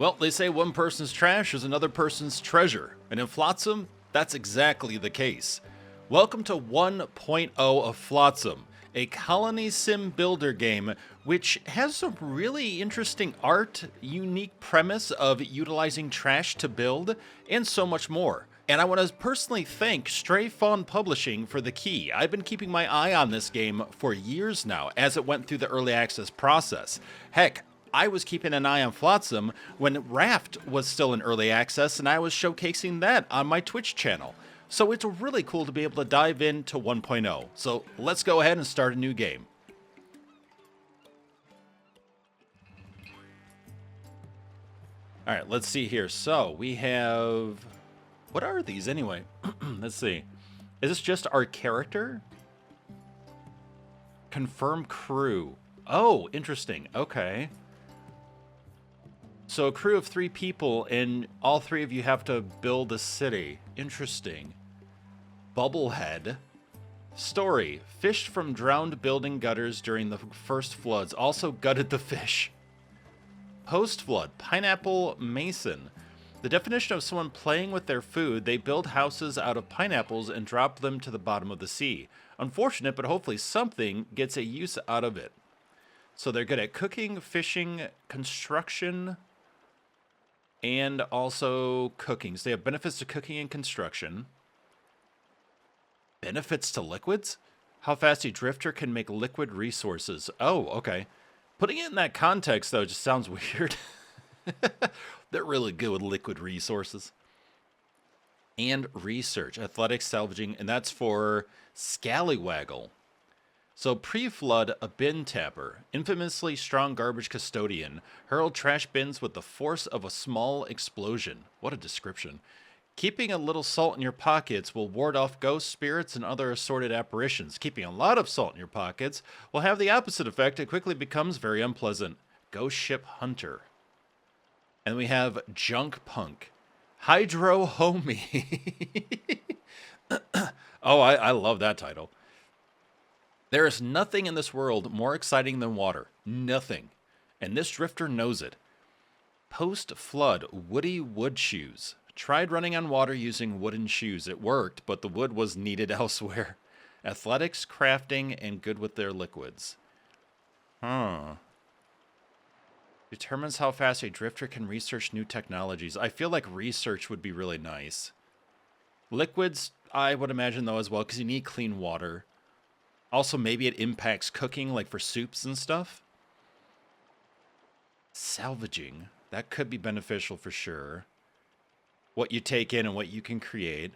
Well, they say one person's trash is another person's treasure, and in Flotsam, that's exactly the case. Welcome to 1.0 of Flotsam, a colony sim builder game which has some really interesting art, unique premise of utilizing trash to build, and so much more. And I want to personally thank Stray Fawn Publishing for the key. I've been keeping my eye on this game for years now as it went through the early access process. Heck, I was keeping an eye on Flotsam when Raft was still in early access, and I was showcasing that on my Twitch channel. So it's really cool to be able to dive into 1.0. So let's go ahead and start a new game. All right, let's see here. So we have... What are these anyway? Let's see. Is this just our character? Confirm crew. Oh, interesting. Okay. So a crew of 3 people, and all 3 of you have to build a city. Interesting. Bubblehead. Story. Fished from drowned building gutters during the first floods. Also gutted the fish. Post-flood. Pineapple mason. The definition of someone playing with their food, they build houses out of pineapples and drop them to the bottom of the sea. Unfortunate, but hopefully something gets a use out of it. So they're good at cooking, fishing, construction, and also cooking. So they have benefits to cooking and construction. Benefits to liquids? How fast a drifter can make liquid resources. Oh, okay. Putting it in that context, though, just sounds weird. They're really good with liquid resources. And research, athletics, salvaging, and that's for Scallywaggle. So pre-flood, a bin tapper, infamously strong garbage custodian, hurled trash bins with the force of a small explosion. What a description. Keeping a little salt in your pockets will ward off ghosts, spirits, and other assorted apparitions. Keeping a lot of salt in your pockets will have the opposite effect. It quickly becomes very unpleasant. Ghost ship hunter. And we have junk punk. Hydro homie. Oh, I love that title. There is nothing in this world more exciting than water. Nothing. And this drifter knows it. Post-flood, woody wood shoes. Tried running on water using wooden shoes. It worked, but the wood was needed elsewhere. Athletics, crafting, and good with their liquids. Huh. Determines how fast a drifter can research new technologies. I feel like research would be really nice. Liquids, I would imagine, though, as well, because you need clean water. Also, maybe it impacts cooking, like for soups and stuff. Salvaging. That could be beneficial for sure. What you take in and what you can create.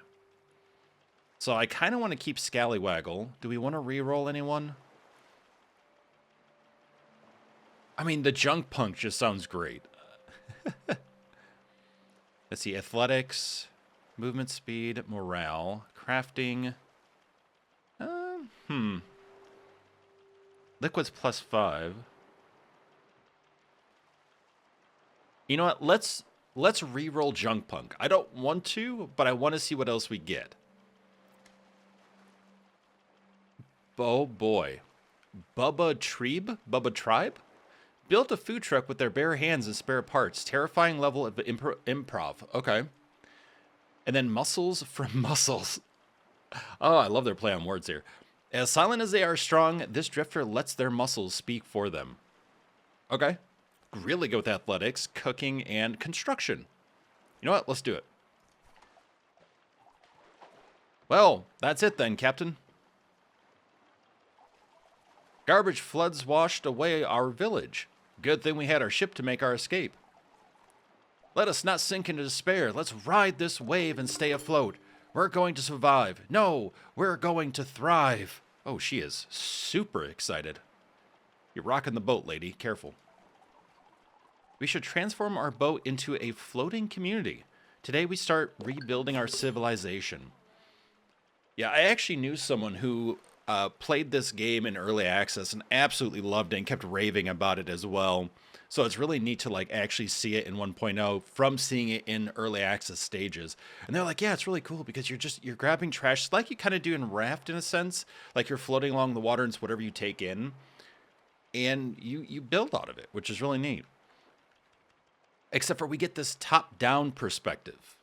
So I kind of want to keep Scallywaggle. Do we want to reroll anyone? I mean, the junk punk just sounds great. Let's see. Athletics, movement speed, morale, crafting. Liquids +5. You know what? Let's re-roll Junk Punk. I don't want to, but I want to see what else we get. Oh boy. Bubba Tribe? Built a food truck with their bare hands and spare parts. Terrifying level of improv. Okay. And then Muscles from Muscles. Oh, I love their play on words here. As silent as they are strong, this drifter lets their muscles speak for them. Okay. Really good with athletics, cooking, and construction. You know what? Let's do it. Well, that's it then, Captain. Garbage floods washed away our village. Good thing we had our ship to make our escape. Let us not sink into despair. Let's ride this wave and stay afloat. We're going to survive. No, we're going to thrive. Oh, she is super excited. You're rocking the boat, lady. Careful. We should transform our boat into a floating community. Today we start rebuilding our civilization. Yeah, I actually knew someone who played this game in early access and absolutely loved it and kept raving about it as well. So it's really neat to like actually see it in 1.0 from seeing it in early access stages. And they're like, yeah, it's really cool because you're grabbing trash like you kind of do in Raft in a sense. Like you're floating along the water and it's whatever you take in. And you build out of it, which is really neat. Except for we get this top-down perspective.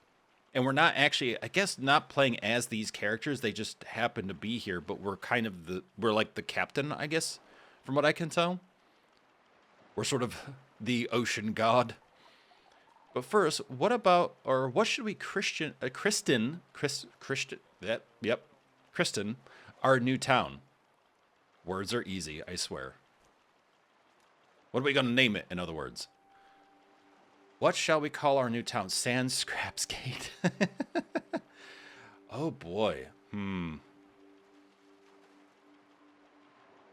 And we're not actually, I guess, not playing as these characters. They just happen to be here, but we're kind of we're like the captain, I guess, from what I can tell. We're sort of the ocean god. But first, what should we christen our new town? Words are easy, I swear. What are we going to name it, in other words? What shall we call our new town? Sand Scrapsgate. Oh, boy.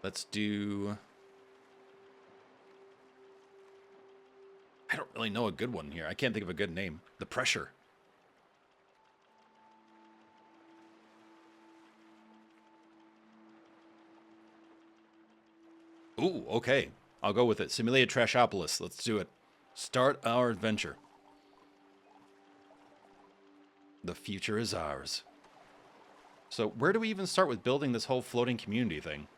Let's do... I don't really know a good one here. I can't think of a good name. The Pressure. Ooh, okay. I'll go with it. Simulated Trashopolis. Let's do it. Start our adventure. The future is ours. So where do we even start with building this whole floating community thing?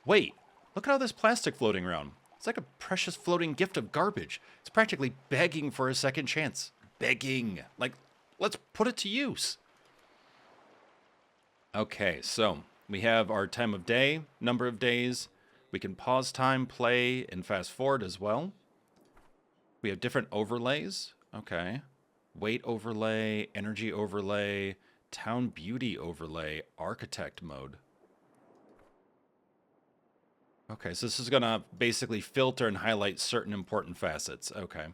Wait, look at all this plastic floating around. It's like a precious floating gift of garbage. It's practically begging for a second chance. Begging. Like, let's put it to use. Okay, so we have our time of day, number of days. We can pause time, play, and fast forward as well. We have different overlays. Okay. Weight overlay, energy overlay, town beauty overlay, architect mode. Okay, so this is going to basically filter and highlight certain important facets. Okay.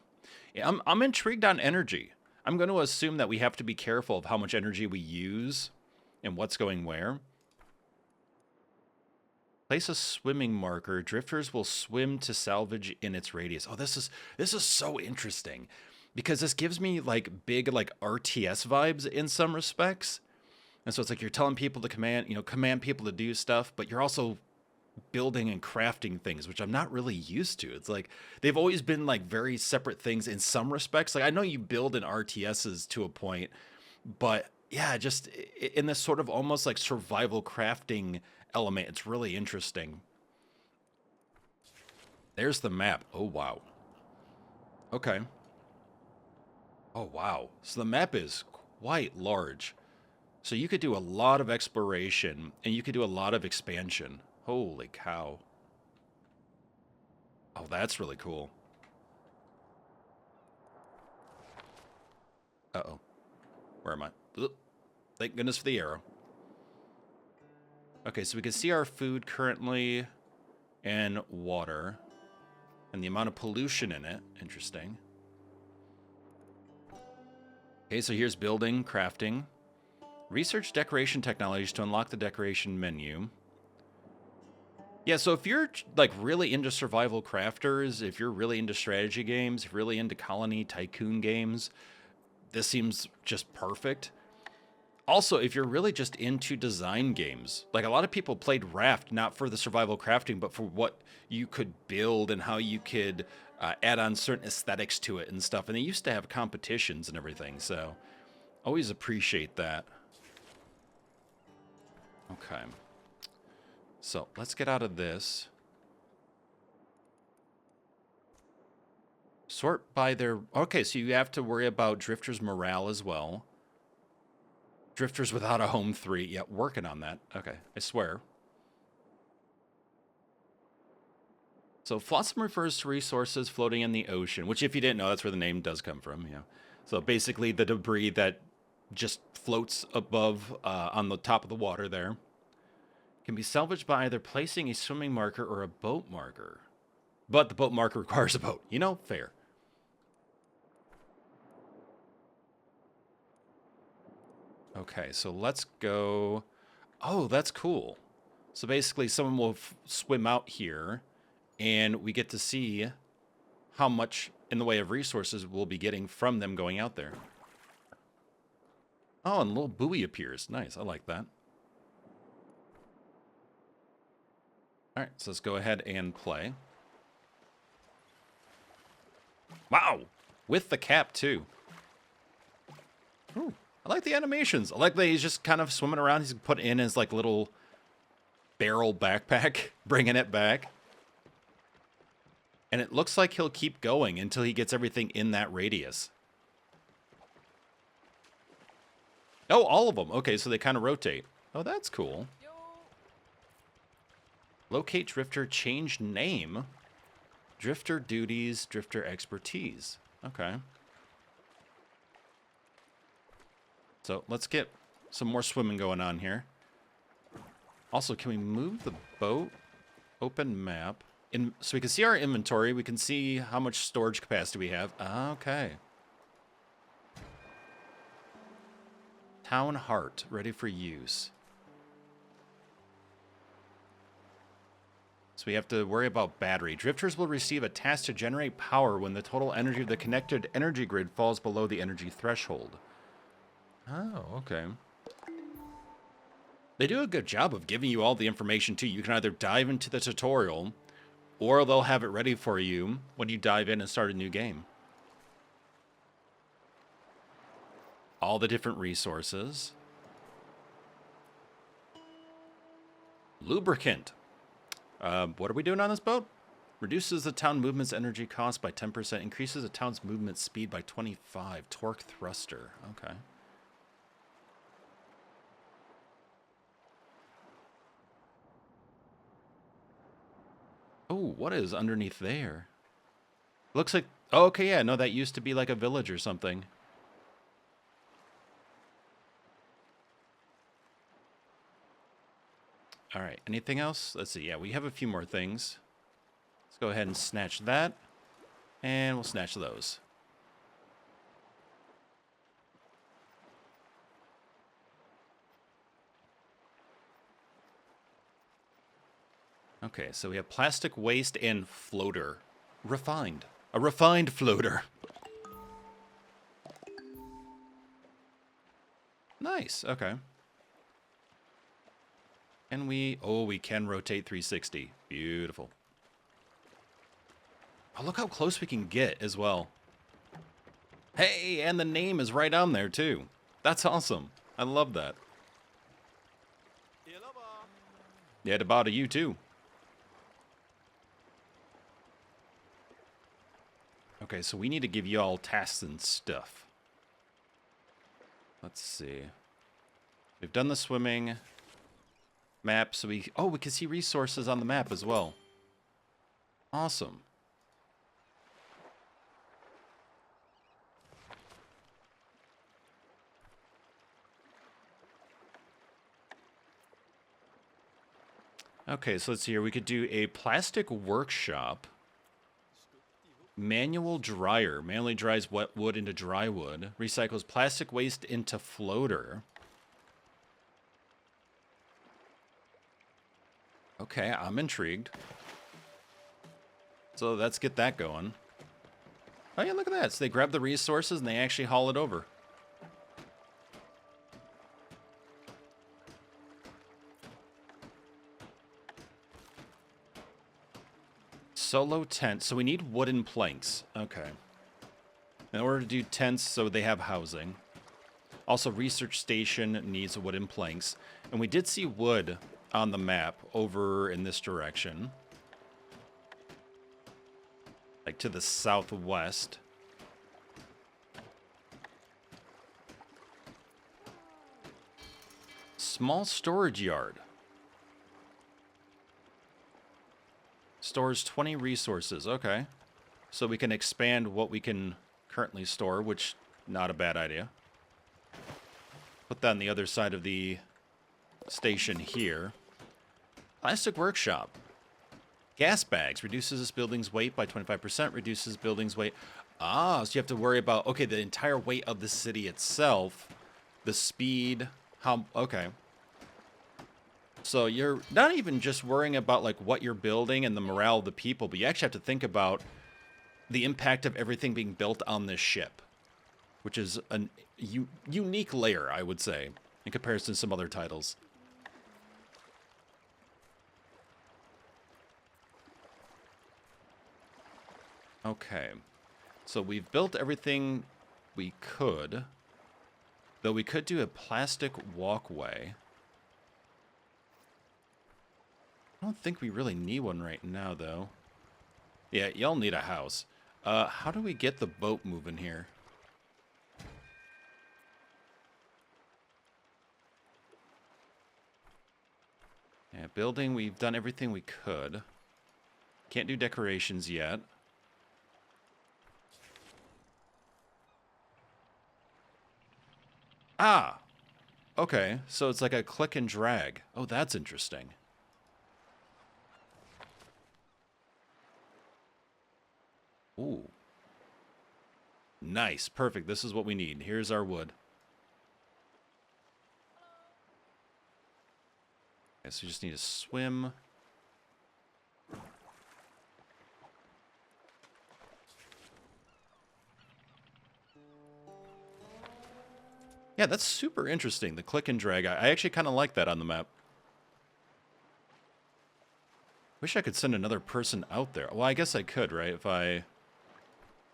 Yeah, I'm intrigued on energy. I'm going to assume that we have to be careful of how much energy we use and what's going where. Place a swimming marker. Drifters will swim to salvage in its radius. Oh, this is so interesting because this gives me like big like RTS vibes in some respects. And so it's like you're telling people to command people to do stuff, but you're also building and crafting things, which I'm not really used to. It's like they've always been like very separate things in some respects. Like I know you build in RTSs to a point, but yeah, just in this sort of almost like survival crafting element, it's really interesting. There's the map. Oh, wow. Okay. Oh, wow. So the map is quite large. So you could do a lot of exploration and you could do a lot of expansion. Holy cow. Oh, that's really cool. Uh-oh. Where am I? Thank goodness for the arrow. Okay, so we can see our food currently and water and the amount of pollution in it. Interesting. Okay, so here's building, crafting. Research decoration technologies to unlock the decoration menu. Yeah, so if you're like really into survival crafters, if you're really into strategy games, if you're really into colony tycoon games, this seems just perfect. Also, if you're really just into design games, like a lot of people played Raft not for the survival crafting, but for what you could build and how you could add on certain aesthetics to it and stuff. And they used to have competitions and everything, so always appreciate that. Okay. So let's get out of this. Sort by their... Okay, so you have to worry about drifters' morale as well. Drifters Without a Home 3. Yeah, working on that. Okay, I swear. So Flotsam refers to resources floating in the ocean, which if you didn't know, that's where the name does come from. Yeah. So basically the debris that just floats above on the top of the water there can be salvaged by either placing a swimming marker or a boat marker. But the boat marker requires a boat. You know, fair. Okay, so let's go... Oh, that's cool. So basically someone will swim out here and we get to see how much in the way of resources we'll be getting from them going out there. Oh, and a little buoy appears. Nice, I like that. All right, so let's go ahead and play. Wow, with the cap too. Ooh, I like the animations. I like that he's just kind of swimming around. He's put in his like little barrel backpack, bringing it back. And it looks like he'll keep going until he gets everything in that radius. Oh, all of them. Okay, so they kind of rotate. Oh, that's cool. Locate drifter, change name. Drifter duties, drifter expertise. Okay. So let's get some more swimming going on here. Also, can we move the boat? Open map. So we can see our inventory. We can see how much storage capacity we have. Okay. Town Heart, ready for use. So we have to worry about battery. Drifters will receive a task to generate power when the total energy of the connected energy grid falls below the energy threshold. Oh, okay. They do a good job of giving you all the information, too. You can either dive into the tutorial, or they'll have it ready for you when you dive in and start a new game. All the different resources. Lubricant. What are we doing on this boat? Reduces the town movement's energy cost by 10%. Increases the town's movement speed by 25. Torque thruster. Okay. Oh, what is underneath there? Looks like... Oh, okay, yeah. No, that used to be like a village or something. All right, anything else? Let's see. Yeah, we have a few more things. Let's go ahead and snatch that. And we'll snatch those. Okay, so we have plastic waste and floater. Refined. A refined floater. Nice, okay. And we can rotate 360. Beautiful. Oh, look how close we can get as well. Hey, and the name is right on there too. That's awesome. I love that. Yeah, to bow to you too. Okay, so we need to give you all tasks and stuff. Let's see. We've done the swimming map, so we can see resources on the map as well. Awesome. Okay, so let's see here. We could do a plastic workshop. Manual dryer. Manually dries wet wood into dry wood. Recycles plastic waste into floater. Okay, I'm intrigued. So let's get that going. Oh yeah, look at that. So they grab the resources and they actually haul it over. Solo tent. So we need wooden planks. Okay. In order to do tents so they have housing. Also, research station needs wooden planks. And we did see wood on the map over in this direction. Like to the southwest. Small storage yard. Stores 20 resources. Okay. So we can expand what we can currently store, which not a bad idea. Put that on the other side of the station here. Plastic workshop. Gas bags. Reduces this building's weight by 25%. Reduces building's weight. Ah, so you have to worry about, okay, the entire weight of the city itself. The speed. How, okay. So you're not even just worrying about like what you're building and the morale of the people, but you actually have to think about the impact of everything being built on this ship, which is a unique layer, I would say, in comparison to some other titles. Okay, so we've built everything we could, though we could do a plastic walkway. I don't think we really need one right now, though. Yeah, y'all need a house. How do we get the boat moving here? Yeah, building, we've done everything we could. Can't do decorations yet. Ah! Okay, so it's like a click and drag. Oh, that's interesting. Ooh. Nice, perfect. This is what we need. Here's our wood. Okay, so we just need to swim. Yeah, that's super interesting, the click and drag. I actually kind of like that on the map. Wish I could send another person out there. Well, I guess I could, right? If I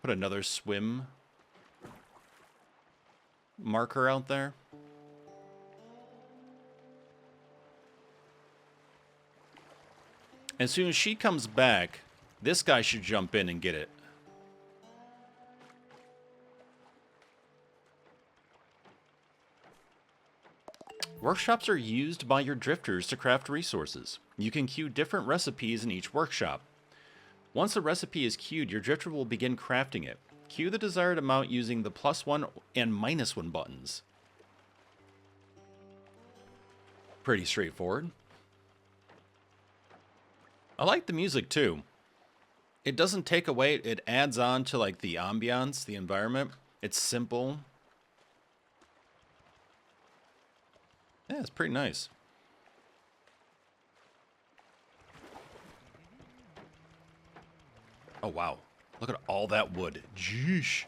put another swim marker out there. As soon as she comes back, this guy should jump in and get it. Workshops are used by your drifters to craft resources. You can queue different recipes in each workshop. Once a recipe is queued, your drifter will begin crafting it. Queue the desired amount using the +1 and -1 buttons. Pretty straightforward. I like the music too. It doesn't take away, it adds on to like the ambiance, the environment. It's simple. Yeah, it's pretty nice. Oh, wow. Look at all that wood. Jeesh.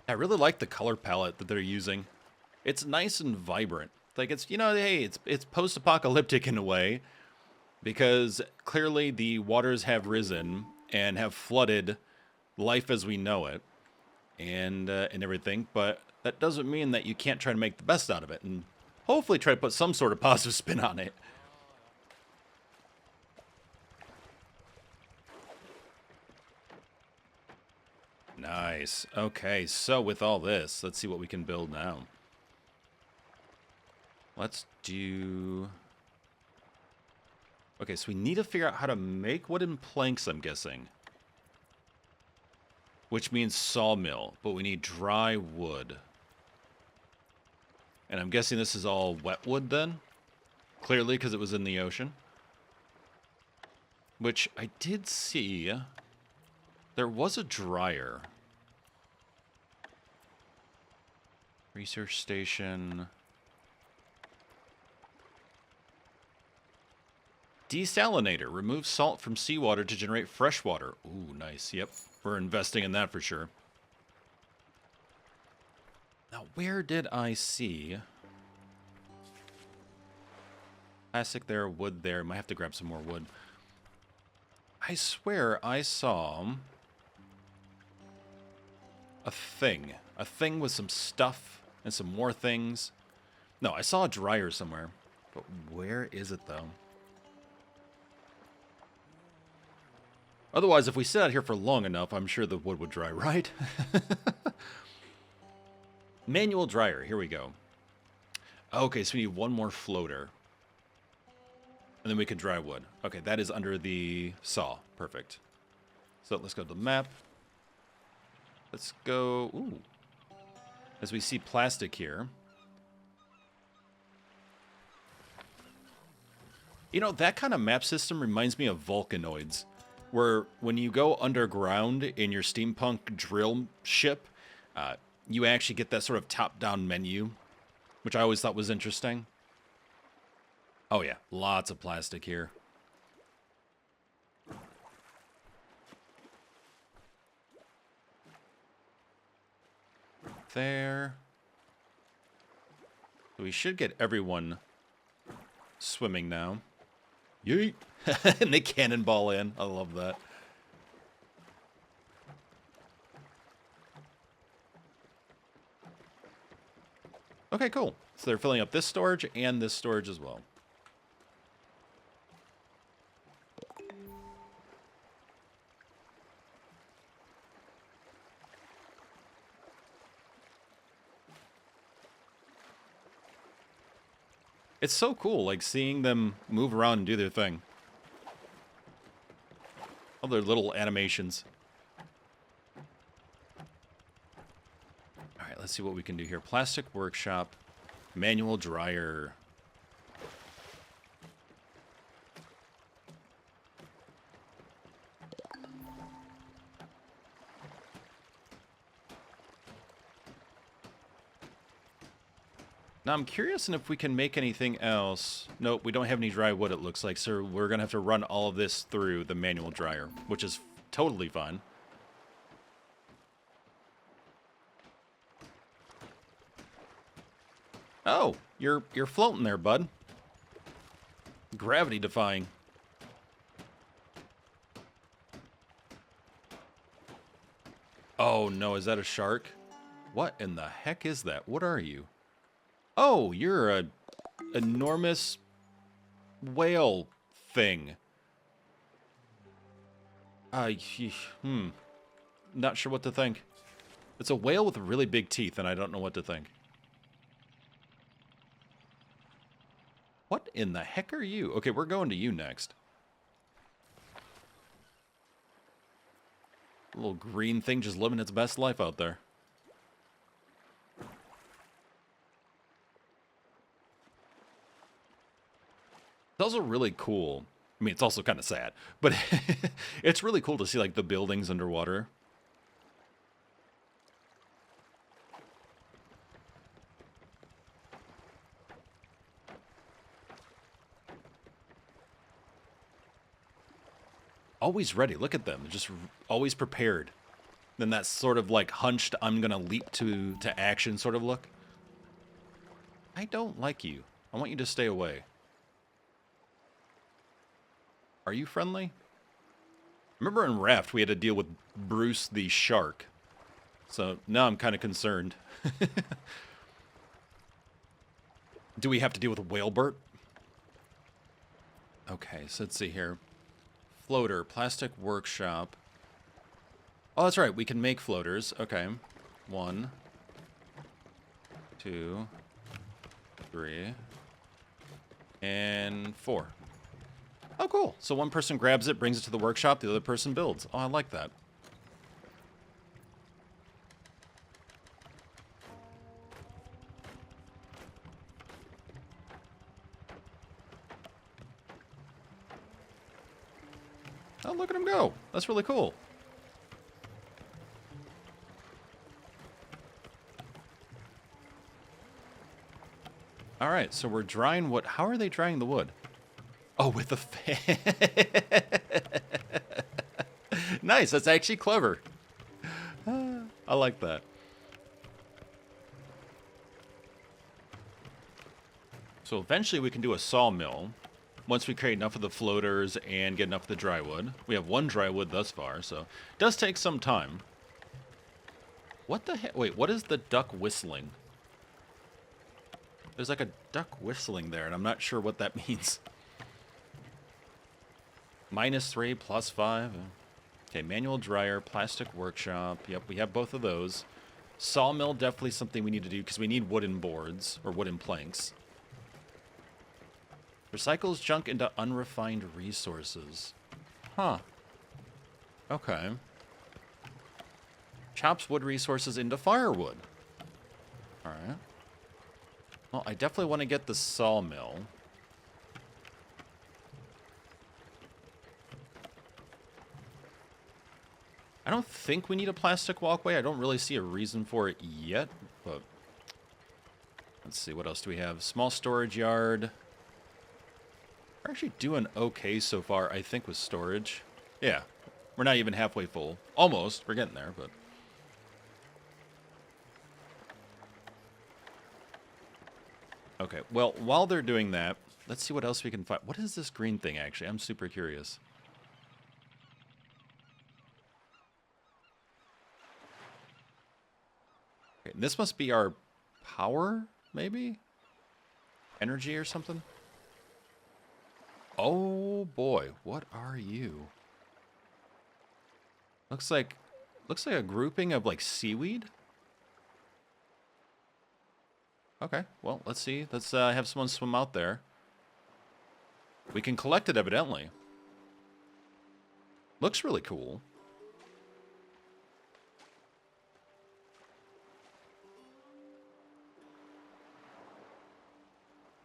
I really like the color palette that they're using. It's nice and vibrant. Like, it's, you know, hey, it's post-apocalyptic in a way, because clearly the waters have risen and have flooded life as we know it, and everything, but that doesn't mean that you can't try to make the best out of it, and hopefully try to put some sort of positive spin on it. Nice. Okay, so with all this, let's see what we can build now. Let's do... Okay, so we need to figure out how to make wooden planks, I'm guessing. Which means sawmill, but we need dry wood. And I'm guessing this is all wet wood then? Clearly, because it was in the ocean. Which I did see... There was a dryer. Research station... Desalinator. Remove salt from seawater to generate fresh water. Ooh, nice. Yep. We're investing in that for sure. Now, where did I see... Plastic there, wood there. Might have to grab some more wood. I swear I saw... a thing. A thing with some stuff and some more things. No, I saw a dryer somewhere. But where is it, though? Otherwise, if we sit out here for long enough, I'm sure the wood would dry, right? Manual dryer. Here we go. Okay, so we need one more floater. And then we can dry wood. Okay, that is under the saw. Perfect. So let's go to the map. Let's go... Ooh. As we see plastic here. You know, that kind of map system reminds me of Vulcanoids. Where when you go underground in your steampunk drill ship, you actually get that sort of top-down menu, which I always thought was interesting. Oh yeah, lots of plastic here. There. So we should get everyone swimming now. Yeet! And they cannonball in. I love that. Okay, cool. So they're filling up this storage and this storage as well. It's so cool, like, seeing them move around and do their thing. All their little animations. All right, let's see what we can do here. Plastic workshop, manual dryer. Now, I'm curious if we can make anything else. Nope, we don't have any dry wood, it looks like, so we're going to have to run all of this through the manual dryer, which is totally fine. Oh, you're floating there, bud. Gravity defying. Oh, no, is that a shark? What in the heck is that? What are you? Oh, you're a enormous whale thing. Not sure what to think. It's a whale with really big teeth, and I don't know what to think. What in the heck are you? Okay, we're going to you next. A little green thing just living its best life out there. It's also really cool. I mean, it's also kind of sad, but it's really cool to see, like, the buildings underwater. Always ready. Look at them. They're just always prepared. Then that sort of, like, hunched, I'm going to leap to action sort of look. I don't like you. I want you to stay away. Are you friendly? Remember in Raft, we had to deal with Bruce the shark. So now I'm kind of concerned. Do we have to deal with Whalebert? Okay, so let's see here. Floater, plastic workshop. Oh, that's right. We can make floaters. Okay. 1, 2, 3, and 4. Oh, cool. So one person grabs it, brings it to the workshop, the other person builds. Oh, I like that. Oh, look at him go. That's really cool. All right, so we're drying wood. How are they drying the wood? Oh, with the fan. Nice, that's actually clever. I like that. So eventually we can do a sawmill once we create enough of the floaters and get enough of the dry wood. We have 1 dry wood thus far, so it does take some time. What the heck? Wait, what is the duck whistling? There's like a duck whistling there, and I'm not sure what that means. -3, +5. Okay, manual dryer, plastic workshop. Yep, we have both of those. Sawmill, definitely something we need to do because we need wooden boards or wooden planks. Recycles junk into unrefined resources. Huh. Okay. Chops wood resources into firewood. Alright. Well, I definitely want to get the sawmill. I don't think we need a plastic walkway. I don't really see a reason for it yet, but let's see, what else do we have? Small storage yard. We're actually doing okay so far, I think, with storage. Yeah, we're not even halfway full. Almost. We're getting there, but... Okay, well, while they're doing that, let's see what else we can find. What is this green thing, actually? I'm super curious. Okay, this must be our power, maybe? Energy or something? Oh boy, what are you? Looks like a grouping of like seaweed. Okay, well, let's see. Let's have someone swim out there. We can collect it evidently. Looks really cool.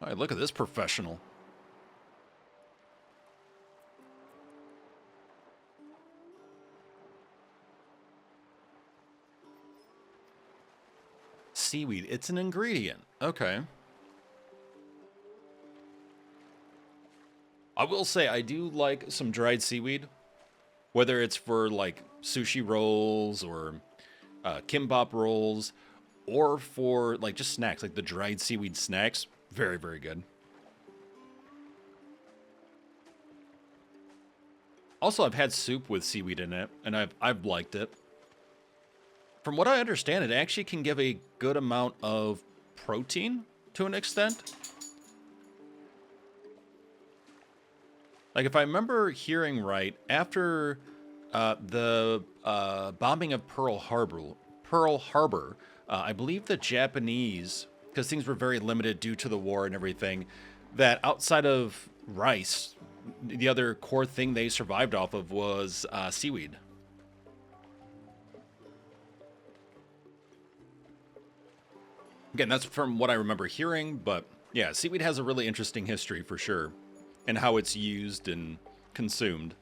All right, look at this professional. Seaweed, it's an ingredient. Okay. I will say I do like some dried seaweed, whether it's for like sushi rolls or kimbap rolls, or for like just snacks, like the dried seaweed snacks. Very, very good. Also, I've had soup with seaweed in it, and I've liked it. From what I understand, it actually can give a good amount of protein to an extent. Like, if I remember hearing right, after the bombing of Pearl Harbor, I believe the Japanese, because things were very limited due to the war and everything, that outside of rice, the other core thing they survived off of was seaweed. Again, that's from what I remember hearing, but yeah, seaweed has a really interesting history for sure, and how it's used and consumed.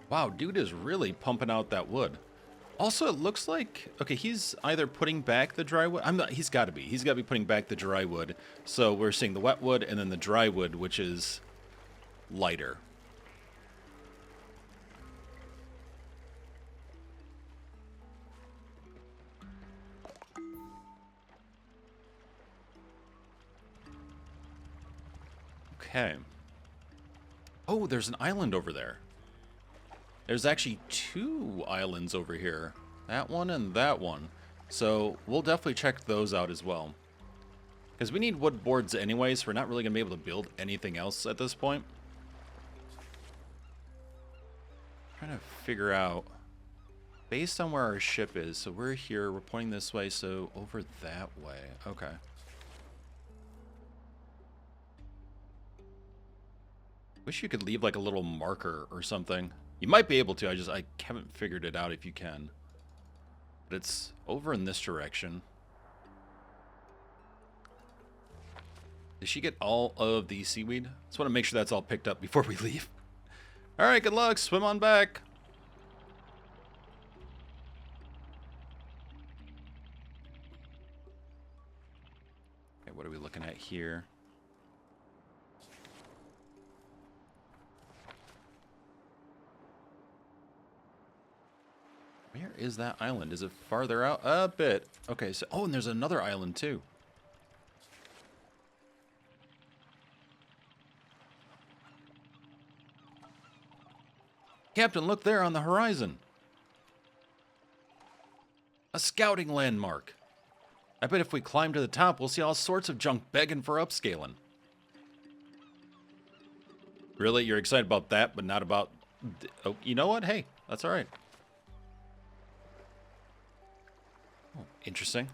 Wow, dude is really pumping out that wood. Also, it looks like, okay, he's either putting back the dry wood. He's got to be. He's got to be putting back the dry wood. So we're seeing the wet wood and then the dry wood, which is lighter. Okay. Oh, there's an island over there. There's actually 2 islands over here. That one and that one. So we'll definitely check those out as well. Because we need wood boards anyway, so we're not really going to be able to build anything else at this point. Trying to figure out, based on where our ship is, so we're here, we're pointing this way, so over that way. Okay. Wish you could leave like a little marker or something. You might be able to, I haven't figured it out if you can. But it's over in this direction. Did she get all of the seaweed? Just want to make sure that's all picked up before we leave. Alright, good luck. Swim on back. Okay, what are we looking at here? Where is that island? Is it farther out? A bit. Okay, so... Oh, and there's another island, too. Captain, look there on the horizon. A scouting landmark. I bet if we climb to the top, we'll see all sorts of junk begging for upscaling. Really? You're excited about that, but not about... Oh, you know what? Hey, that's all right. Oh, interesting.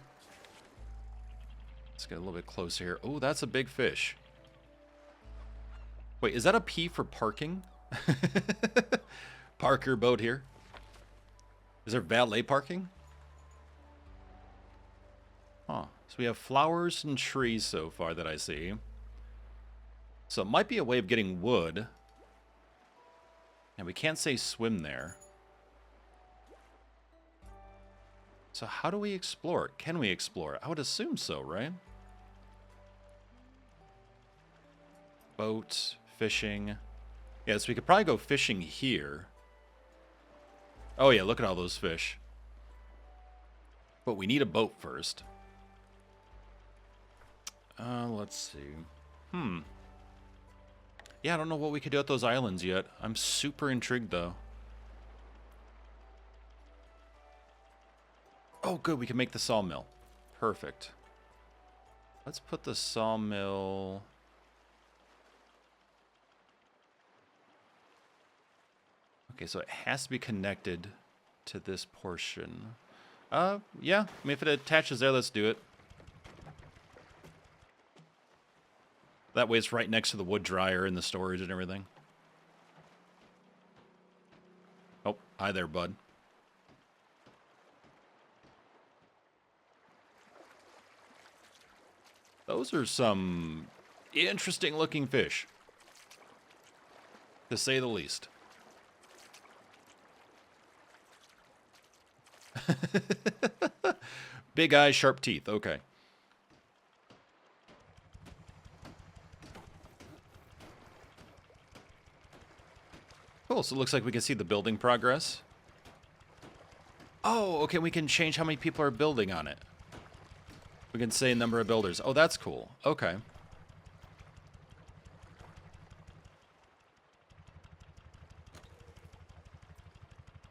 Let's get a little bit closer here. Oh, that's a big fish. Wait, is that a P for parking? Parker boat here. Is there valet parking? Huh. So we have flowers and trees so far that I see. So it might be a way of getting wood. And we can't say swim there. So how do we explore it? Can we explore it? I would assume so, right? Boat, fishing. Yeah, so we could probably go fishing here. Oh yeah, look at all those fish. But we need a boat first. Let's see. Yeah, I don't know what we could do at those islands yet. I'm super intrigued, though. Oh, good. We can make the sawmill. Perfect. Let's put the sawmill... Okay, so it has to be connected to this portion. Yeah. I mean, if it attaches there, let's do it. That way it's right next to the wood dryer and the storage and everything. Oh, hi there, bud. Those are some interesting looking fish, to say the least. Big eyes, sharp teeth. Okay. Cool, so it looks like we can see the building progress. Oh, okay, we can change how many people are building on it. We can say number of builders. Oh, that's cool. Okay.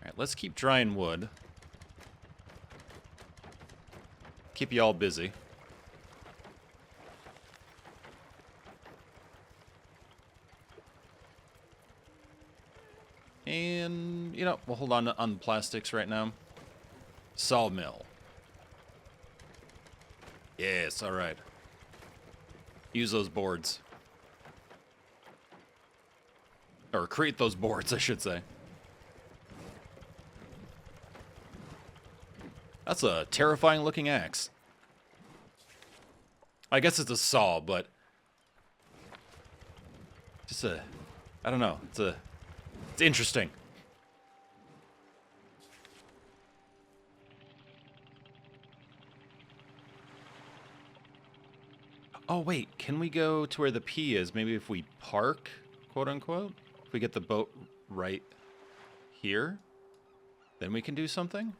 Alright, let's keep drying wood. Keep you all busy. And, you know, we'll hold on the plastics right now. Sawmill. Yes, alright. Use those boards. Or create those boards, I should say. That's a terrifying looking axe. I guess it's a saw, but... just a... I don't know. It's interesting. Oh, wait. Can we go to where the P is? Maybe if we park, quote unquote? If we get the boat right here, then we can do something?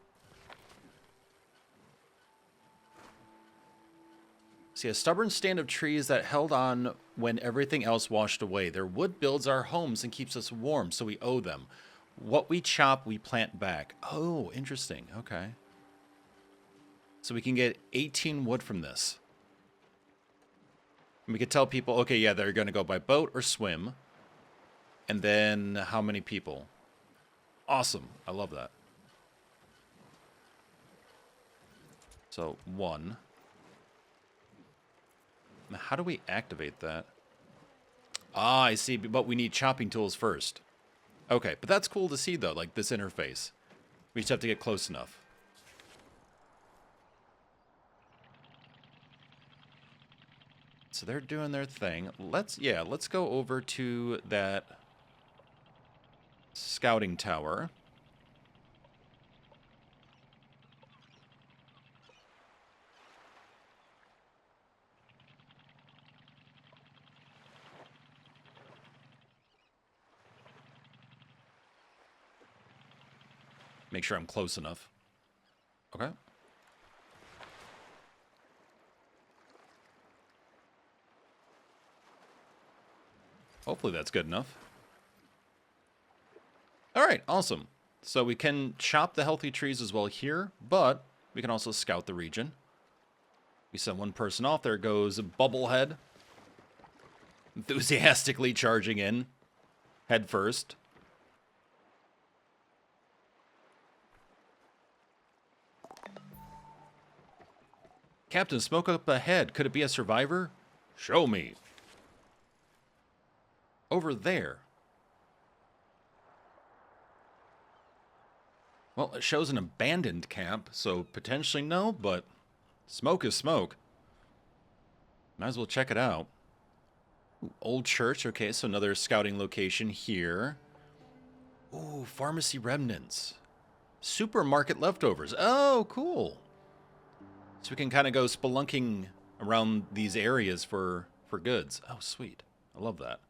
See, a stubborn stand of trees that held on when everything else washed away. Their wood builds our homes and keeps us warm, so we owe them. What we chop, we plant back. Oh, interesting. Okay. So we can get 18 wood from this. And we could tell people, okay, yeah, they're going to go by boat or swim. And then how many people? Awesome. I love that. So, 1. Now, how do we activate that? Ah, I see, but we need chopping tools first. Okay, but that's cool to see, though, like this interface. We just have to get close enough. So they're doing their thing. Let's go over to that scouting tower. Make sure I'm close enough. Okay. Hopefully that's good enough. All right, awesome. So we can chop the healthy trees as well here, but we can also scout the region. We send one person off. There goes Bubblehead. Enthusiastically charging in. Head first. Captain, smoke up ahead. Could it be a survivor? Show me. Over there. Well, it shows an abandoned camp, so potentially no, but smoke is smoke. Might as well check it out. Ooh, old church, okay, so another scouting location here. Ooh, pharmacy remnants. Supermarket leftovers. Oh, cool. So we can kind of go spelunking around these areas for goods. Oh, sweet. I love that.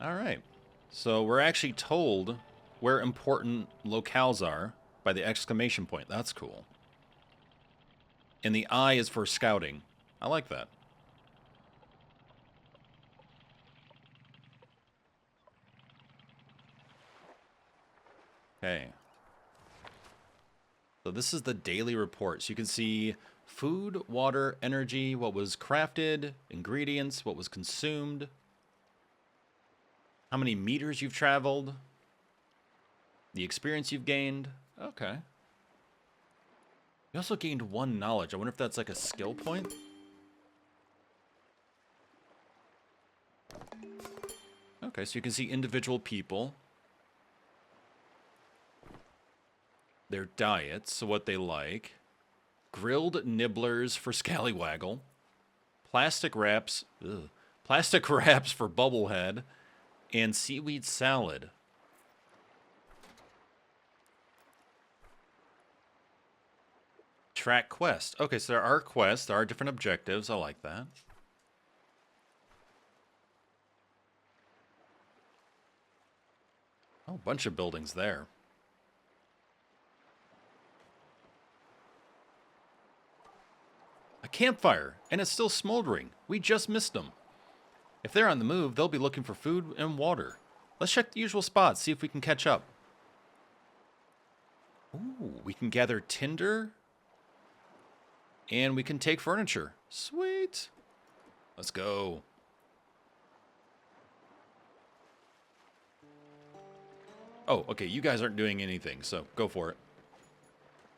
All right. So we're actually told where important locales are by the exclamation point. That's cool. And the I is for scouting. I like that. Okay. So this is the daily report. So you can see food, water, energy, what was crafted, ingredients, what was consumed, how many meters you've traveled, the experience you've gained. Okay. You also gained 1 knowledge. I wonder if that's like a skill point. Okay, so you can see individual people, their diets, so what they like, grilled nibblers for scallywaggle, plastic wraps for bubblehead, and seaweed salad. Track quest. Okay, so there are quests, there are different objectives. I like that. Oh, a bunch of buildings there. A campfire, and it's still smoldering. We just missed them. If they're on the move, they'll be looking for food and water. Let's check the usual spots, see if we can catch up. Ooh, we can gather tinder, and we can take furniture. Sweet. Let's go. Oh, okay, you guys aren't doing anything, so go for it.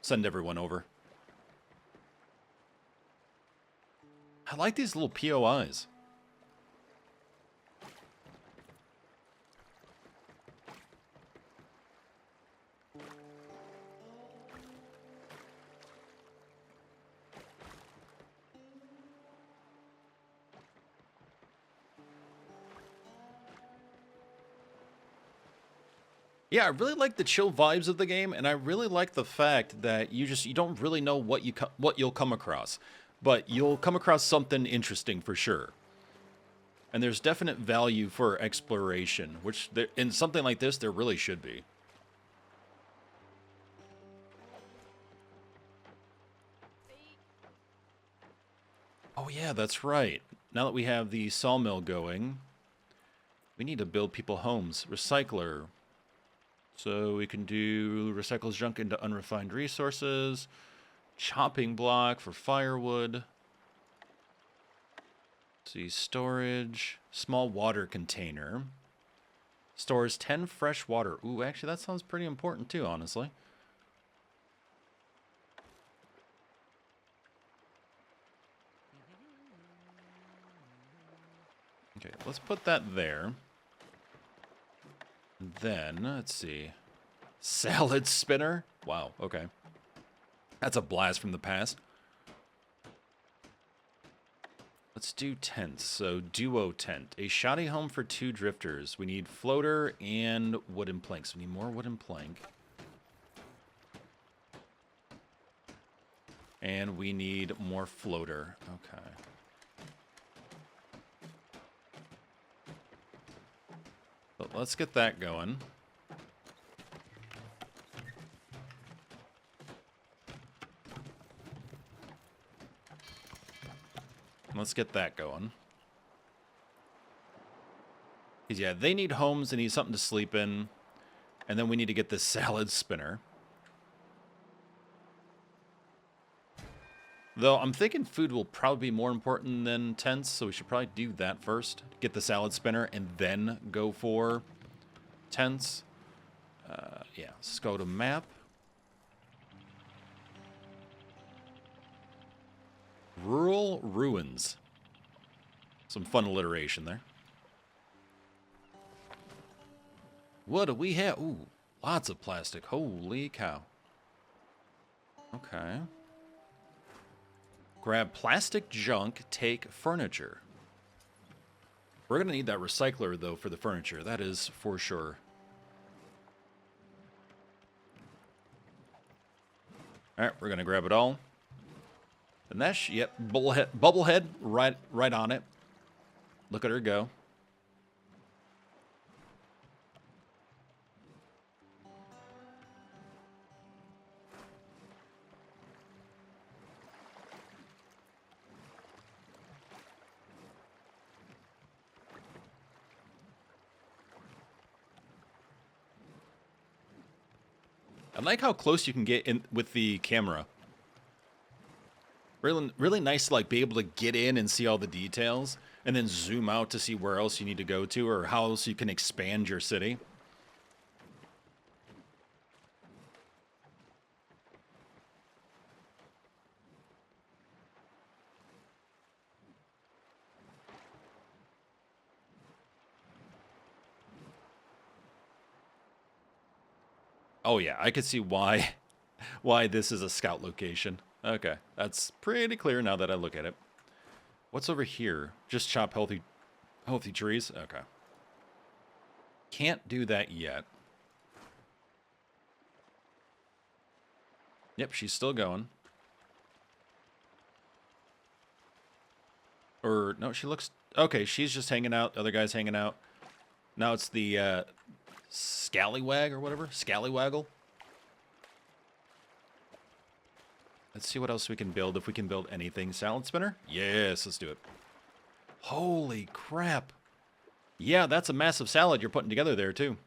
Send everyone over. I like these little POIs. Yeah, I really like the chill vibes of the game, and I really like the fact that you don't really know what you'll come across, but you'll come across something interesting for sure. And there's definite value for exploration, which in something like this there really should be. Oh yeah, that's right. Now that we have the sawmill going, we need to build people homes. Recycler. So we can do recycles junk into unrefined resources. Chopping block for firewood. Let's see, storage. Small water container. Stores 10 fresh water. Ooh, actually that sounds pretty important too, honestly. Okay, let's put that there. Then, let's see. Salad spinner? Wow, okay. That's a blast from the past. Let's do tents. So, duo tent. A shoddy home for 2 drifters. We need floater and wooden planks. We need more wooden plank. And we need more floater. Okay. So let's get that going. Let's get that going. Because, yeah, they need homes, they need something to sleep in. And then we need to get this salad spinner. Though, I'm thinking food will probably be more important than tents, so we should probably do that first. Get the salad spinner, and then go for tents. Yeah, let's go to map. Rural ruins. Some fun alliteration there. What do we have? Ooh, lots of plastic. Holy cow. Okay. Grab plastic junk, take furniture. We're going to need that recycler, though, for the furniture. That is for sure. All right, we're going to grab it all. And that's, yep, bubblehead right on it. Look at her go. I like how close you can get in with the camera. Really, really nice to like be able to get in and see all the details, and then zoom out to see where else you need to go to, or how else you can expand your city. Oh yeah, I could see why this is a scout location. Okay, that's pretty clear now that I look at it. What's over here? Just chop healthy trees? Okay. Can't do that yet. Yep, she's still going. Or, no, she looks... Okay, she's just hanging out. The other guy's hanging out. Now it's the scallywag or whatever. Scallywaggle. Let's see what else we can build, if we can build anything. Salad spinner? Yes, let's do it. Holy crap. Yeah, that's a massive salad you're putting together there, too.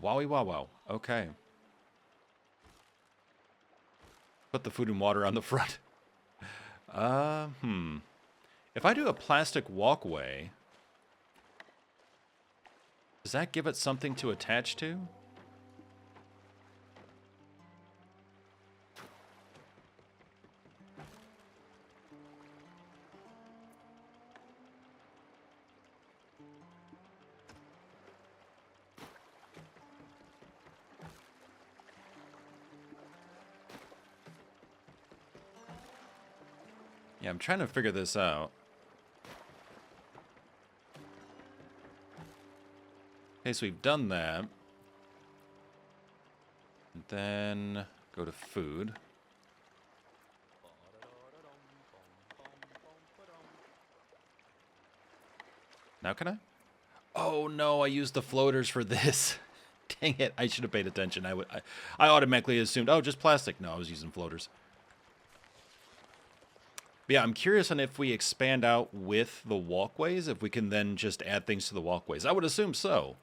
Wowie wow wow. Okay. Put the food and water on the front. If I do a plastic walkway, does that give it something to attach to? Yeah, I'm trying to figure this out. Okay, so we've done that. And then go to food. Now can I? Oh no, I used the floaters for this. Dang it, I should have paid attention. I automatically assumed, oh, just plastic. No, I was using floaters. But yeah, I'm curious on if we expand out with the walkways, if we can then just add things to the walkways. I would assume so.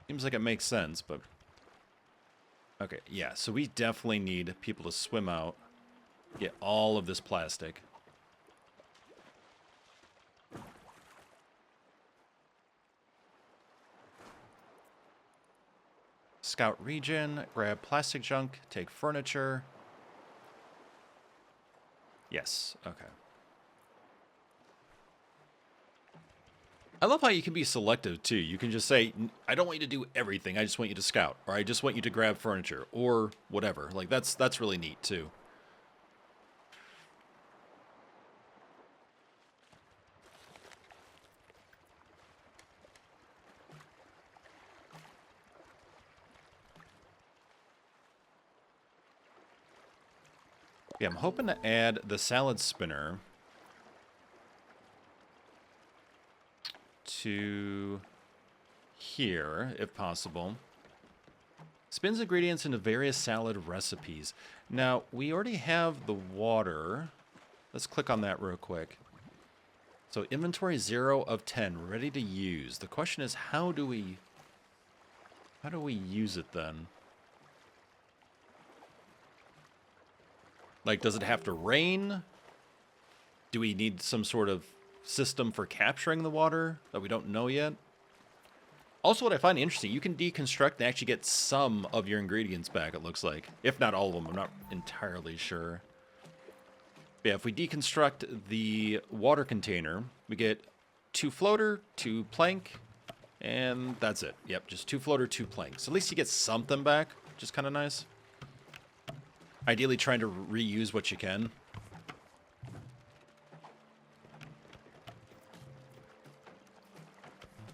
Seems like it makes sense, but... Okay, yeah, so we definitely need people to swim out, get all of this plastic. Scout region, grab plastic junk, take furniture. Yes, okay. I love how you can be selective, too. You can just say, I don't want you to do everything, I just want you to scout. Or I just want you to grab furniture, or whatever. Like, that's really neat, too. Yeah, I'm hoping to add the salad spinner to here, if possible. Spins ingredients into various salad recipes. Now, we already have the water. Let's click on that real quick. So, inventory 0 of 10, ready to use. The question is, how do we use it then? Like, does it have to rain? Do we need some sort of system for capturing the water that we don't know yet? Also, what I find interesting, you can deconstruct and actually get some of your ingredients back, it looks like. If not all of them, I'm not entirely sure. But yeah, if we deconstruct the water container, we get 2 floater, 2 plank, and that's it. Yep, just 2 floater, 2 plank. So at least you get something back, which is kind of nice. Ideally trying to reuse what you can.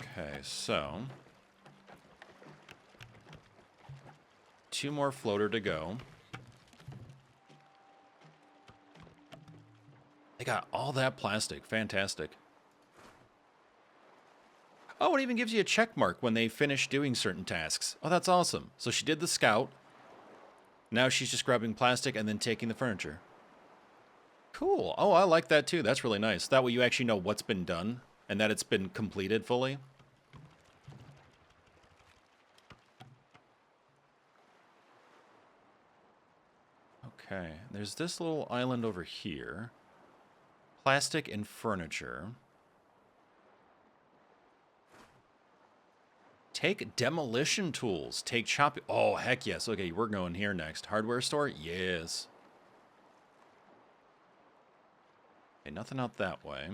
Okay, so 2 more floater to go. They got all that plastic. Fantastic. Oh, it even gives you a check mark when they finish doing certain tasks. Oh, that's awesome. So she did the scout. Now she's just grabbing plastic and then taking the furniture. Cool. Oh, I like that too. That's really nice. That way you actually know what's been done and that it's been completed fully. Okay, there's this little island over here. Plastic and furniture. Take demolition tools. Take chop. Oh, heck yes. Okay, we're going here next. Hardware store? Yes. Okay, nothing out that way.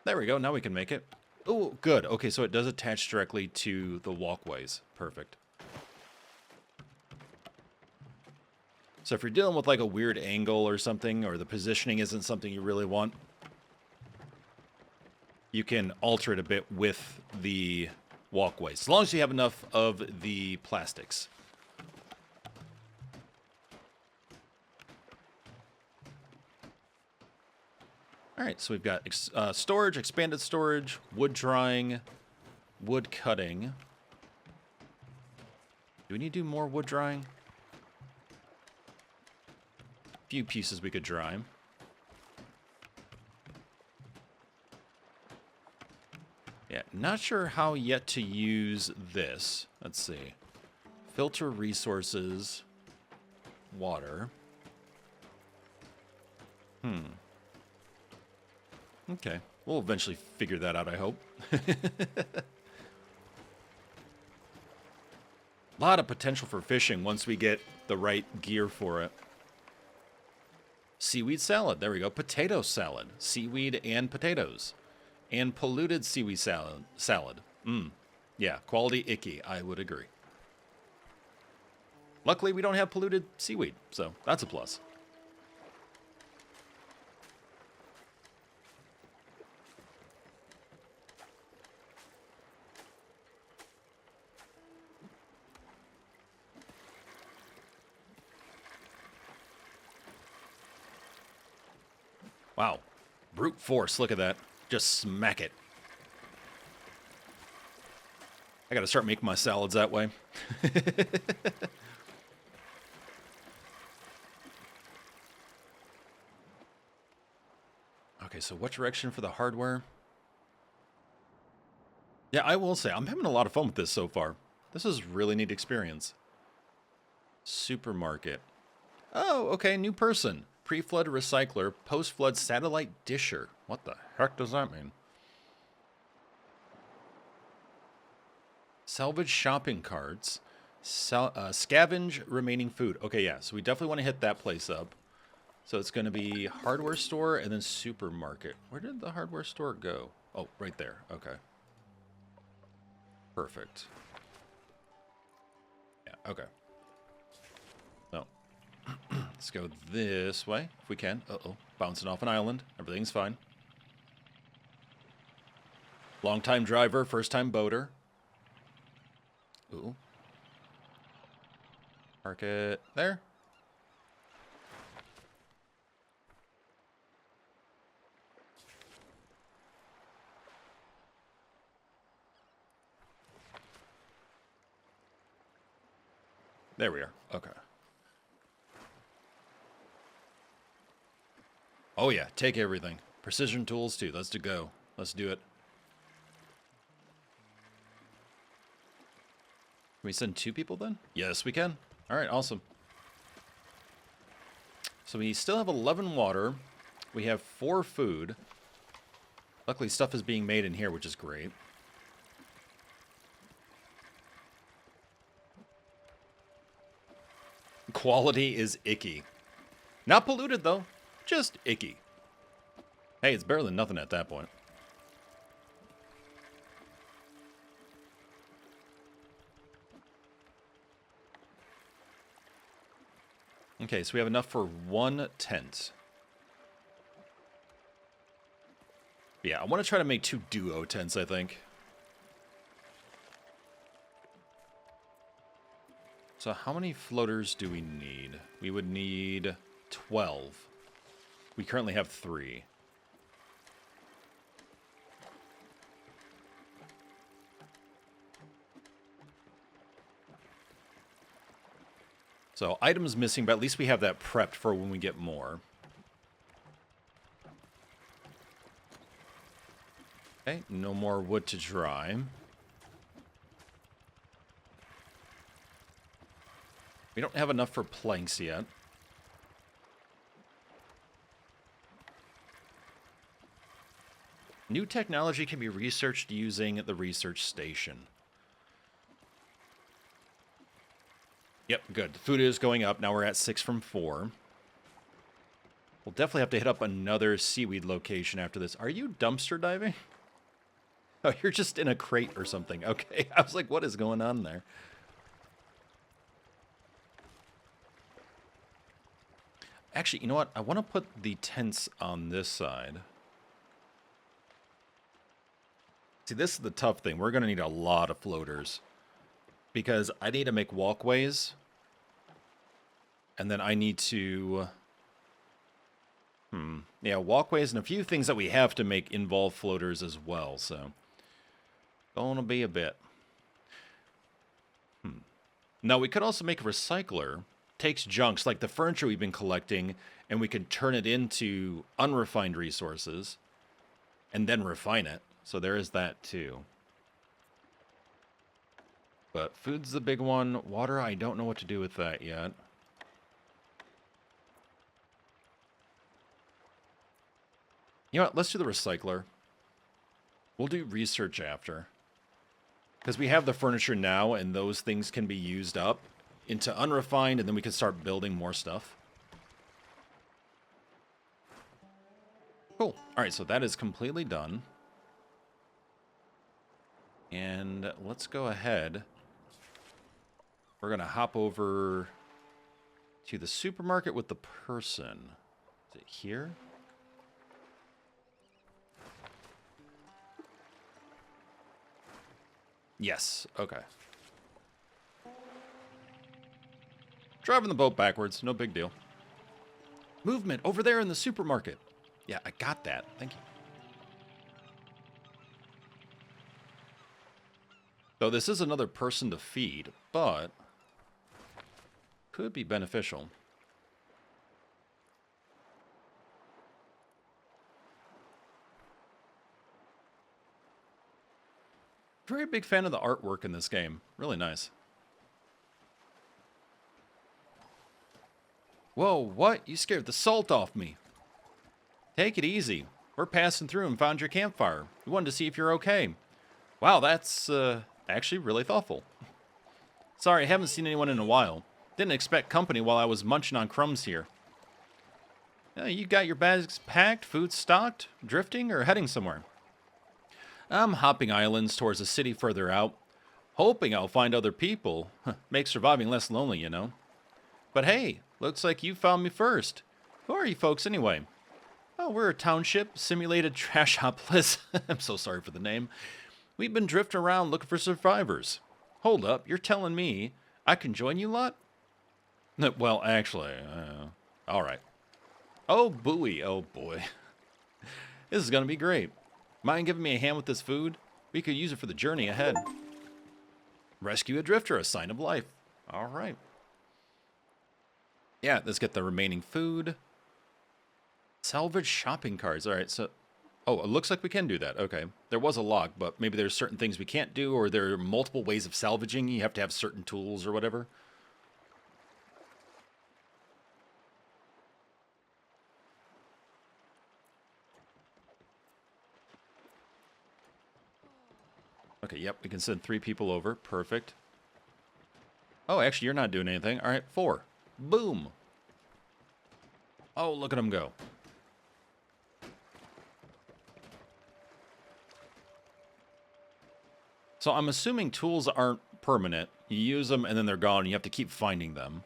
There we go. Now we can make it. Oh, good. Okay, so it does attach directly to the walkways. Perfect. So if you're dealing with like a weird angle or something, or the positioning isn't something you really want, you can alter it a bit with the walkways, as long as you have enough of the plastics. All right, so we've got storage, expanded storage, wood drying, wood cutting. Do we need to do more wood drying? A few pieces we could dry. Yeah, not sure how yet to use this. Let's see. Filter resources, water. Okay, we'll eventually figure that out, I hope. A lot of potential for fishing once we get the right gear for it. Seaweed salad, there we go. Potato salad, seaweed and potatoes. And polluted seaweed salad. Yeah, quality icky, I would agree. Luckily, we don't have polluted seaweed, so that's a plus. Wow. Brute force, look at that. Just smack it. I gotta start making my salads that way. Okay, so what direction for the hardware? Yeah, I will say, I'm having a lot of fun with this so far. This is a really neat experience. Supermarket. Oh, okay, new person. Pre-flood recycler, post-flood satellite disher. What the heck does that mean? Salvage shopping carts. Scavenge remaining food. Okay, yeah, so we definitely want to hit that place up. So it's going to be hardware store and then supermarket. Where did the hardware store go? Oh, right there. Okay. Perfect. Yeah, okay. So, let's go this way if we can. Uh-oh. Bouncing off an island. Everything's fine. Long-time driver, first-time boater. Ooh. Park it there. There we are. Okay. Oh yeah, take everything. Precision tools too. Let's go. Let's do it. Can we send 2 people then? Yes, we can. All right, awesome. So we still have 11 water. We have 4 food. Luckily, stuff is being made in here, which is great. Quality is icky. Not polluted, though. Just icky. Hey, it's better than nothing at that point. Okay, so we have enough for 1 tent. Yeah, I want to try to make 2 duo tents, I think. So how many floaters do we need? We would need 12. We currently have 3. So items missing, but at least we have that prepped for when we get more. Okay, no more wood to dry. We don't have enough for planks yet. New technology can be researched using the research station. Yep, good. Food is going up. Now we're at 6 from 4. We'll definitely have to hit up another seaweed location after this. Are you dumpster diving? Oh, you're just in a crate or something. Okay, I was like, what is going on there? Actually, you know what? I want to put the tents on this side. See, this is the tough thing. We're going to need a lot of floaters. Because I need to make walkways. And then I need to... Yeah, walkways and a few things that we have to make involve floaters as well, so... Gonna be a bit. Now, we could also make a recycler. Takes junks, like the furniture we've been collecting, and we can turn it into unrefined resources. And then refine it. So there is that, too. But food's the big one. Water, I don't know what to do with that yet. You know what? Let's do the recycler. We'll do research after. Because we have the furniture now, and those things can be used up into unrefined, and then we can start building more stuff. Cool. Alright, so that is completely done. And let's go ahead. We're going to hop over to the supermarket with the person. Is it here? Yes, okay. Driving the boat backwards, no big deal. Movement over there in the supermarket. Yeah, I got that. Thank you. So this is another person to feed, but could be beneficial. Very big fan of the artwork in this game. Really nice. Whoa, what? You scared the salt off me. Take it easy. We're passing through and found your campfire. We wanted to see if you're okay. Wow, that's actually really thoughtful. Sorry, I haven't seen anyone in a while. Didn't expect company while I was munching on crumbs here. You got your bags packed, food stocked, drifting, or heading somewhere? I'm hopping islands towards a city further out, hoping I'll find other people. Make surviving less lonely, you know. But hey, looks like you found me first. Who are you folks anyway? Oh, we're a township, simulated trashopolis. I'm so sorry for the name. We've been drifting around looking for survivors. Hold up, you're telling me I can join you lot? Well, actually, all right. Oh, buoy. Oh, boy. This is going to be great. Mind giving me a hand with this food? We could use it for the journey ahead. Rescue a drifter, a sign of life. All right. Yeah, let's get the remaining food. Salvage shopping carts. All right, so... Oh, it looks like we can do that. Okay. There was a log, but maybe there's certain things we can't do, or there are multiple ways of salvaging. You have to have certain tools or whatever. Okay, yep, we can send 3 people over. Perfect. Oh, actually, you're not doing anything. All right, 4. Boom. Oh, look at them go. So I'm assuming tools aren't permanent. You use them, and then they're gone, and you have to keep finding them.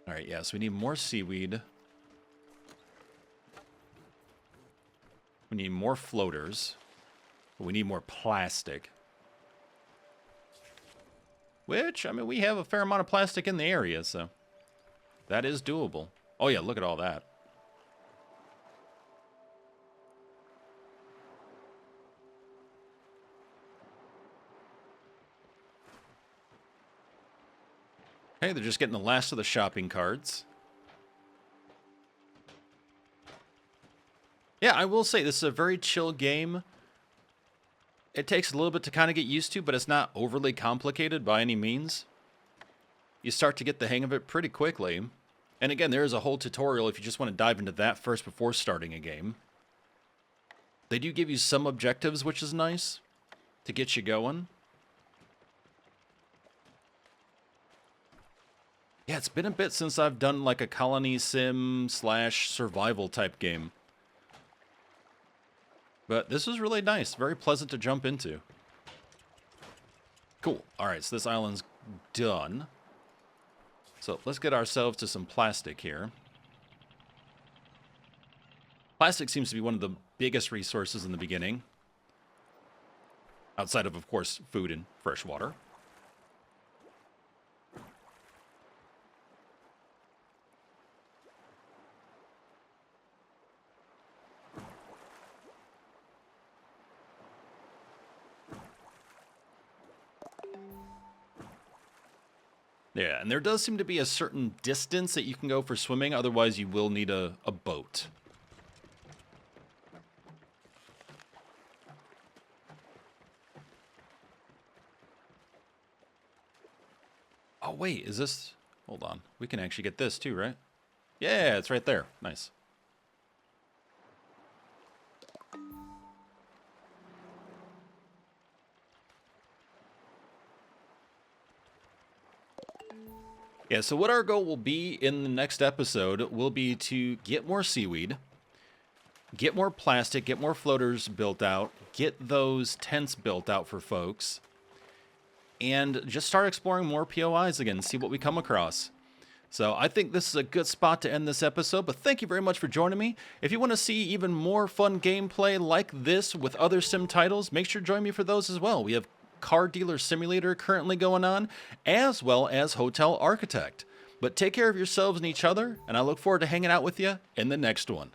All right, yeah, so we need more seaweed. We need more floaters. We need more plastic. Which, I mean, we have a fair amount of plastic in the area, so that is doable. Oh, yeah, look at all that. Hey, they're just getting the last of the shopping carts. Yeah, I will say, this is a very chill game. It takes a little bit to kind of get used to, but it's not overly complicated by any means. you start to get the hang of it pretty quickly. And again, there is a whole tutorial if you just want to dive into that first before starting a game. They do give you some objectives, which is nice, to get you going. Yeah, it's been a bit since I've done like a colony sim / survival type game. But this was really nice, very pleasant to jump into. Cool. All right, so this island's done. So let's get ourselves to some plastic here. Plastic seems to be one of the biggest resources in the beginning. Outside of course, food and fresh water. Yeah, and there does seem to be a certain distance that you can go for swimming, otherwise you will need a boat. Oh, wait, is this... Hold on. We can actually get this too, right? Yeah, it's right there. Nice. Yeah, so what our goal will be in the next episode will be to get more seaweed, get more plastic, get more floaters built out, get those tents built out for folks, and just start exploring more POIs again, see what we come across. So I think this is a good spot to end this episode, but thank you very much for joining me. If you want to see even more fun gameplay like this with other sim titles, make sure to join me for those as well. We have Car Dealer Simulator currently going on, as well as Hotel Architect. But take care of yourselves and each other, and I look forward to hanging out with you in the next one.